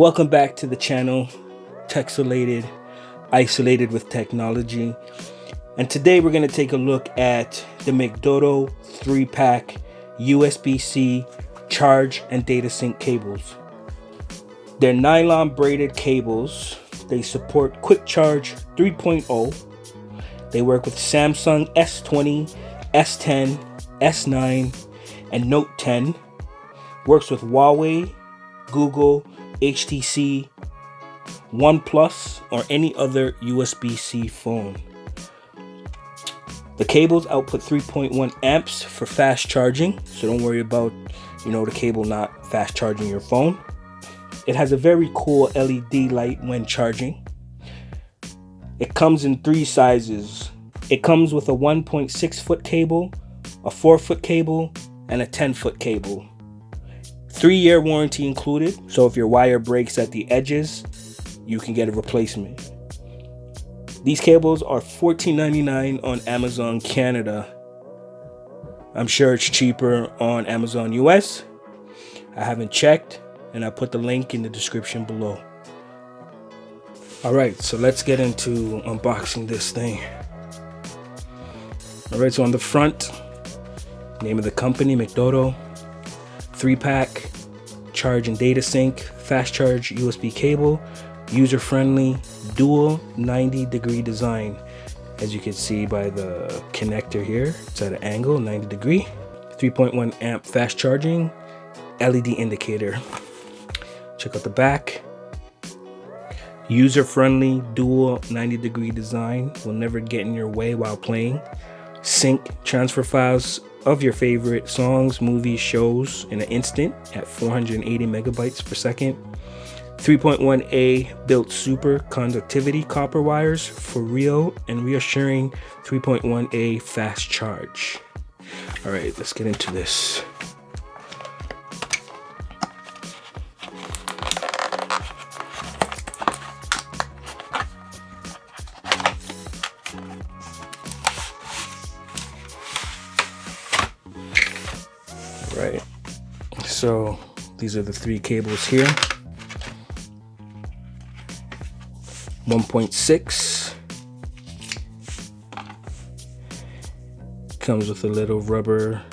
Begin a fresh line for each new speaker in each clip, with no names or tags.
Welcome back to the channel, Texelated, Isolated with Technology. And today we're going to take a look at the McDodo 3-pack USB-C charge and data sync cables. They're nylon braided cables. They support Quick Charge 3.0. They work with Samsung S20, S10, S9, and Note 10. Works with Huawei, Google, HTC, OnePlus, or any other USB-C phone. The cables output 3.1 amps for fast charging, so don't worry about, the cable not fast charging your phone. It has a very cool LED light when charging. It comes in 3 sizes. It comes with a 1.6 foot cable, a 4 foot cable, and a 10 foot cable. 3-year warranty included, so if your wire breaks at the edges, you can get a replacement. These cables are $14.99 on Amazon Canada. I'm sure it's cheaper on Amazon US. I haven't checked, and I put the link in the description below. Alright, so let's get into unboxing this thing. Alright, so on the front, name of the company, McDodo. 3-pack, charge and data sync, fast charge USB cable, user-friendly, dual 90-degree design. As you can see by the connector here, it's at an angle, 90 degree. 3.1 amp fast charging, LED indicator. Check out the back. User-friendly, dual 90-degree design, will never get in your way while playing. Sync transfer files of your favorite songs, movies, shows in an instant at 480 megabytes per second. 3.1A built super conductivity copper wires for real and reassuring 3.1A fast charge. All right, let's get into this. Right, so these are the 3 cables here. 1.6 comes with a little rubber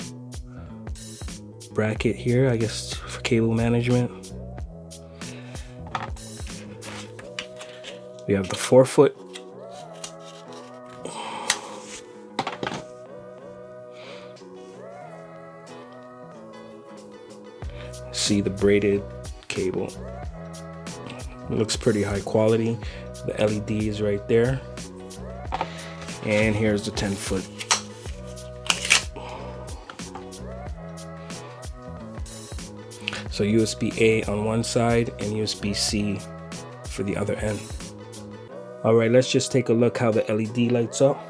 bracket here, I guess for cable management. We have the 4 foot. See the braided cable. It looks pretty high quality. The LED is right there. And here's the 10 foot. So USB-A on one side and USB-C for the other end. All right, let's just take a look how the LED lights up.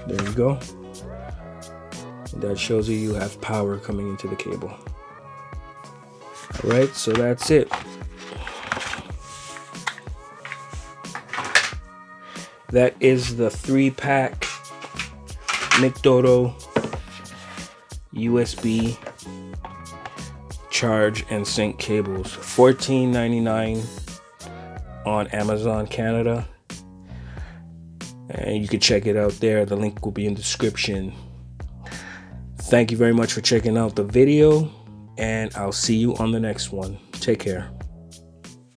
There you go. That shows you have power coming into the cable. All right, so that's it. That is the 3-pack McDodo USB charge and sync cables. $14.99 on Amazon Canada. And you can check it out there. The link will be in the description. Thank you very much for checking out the video, and I'll see you on the next one. Take care.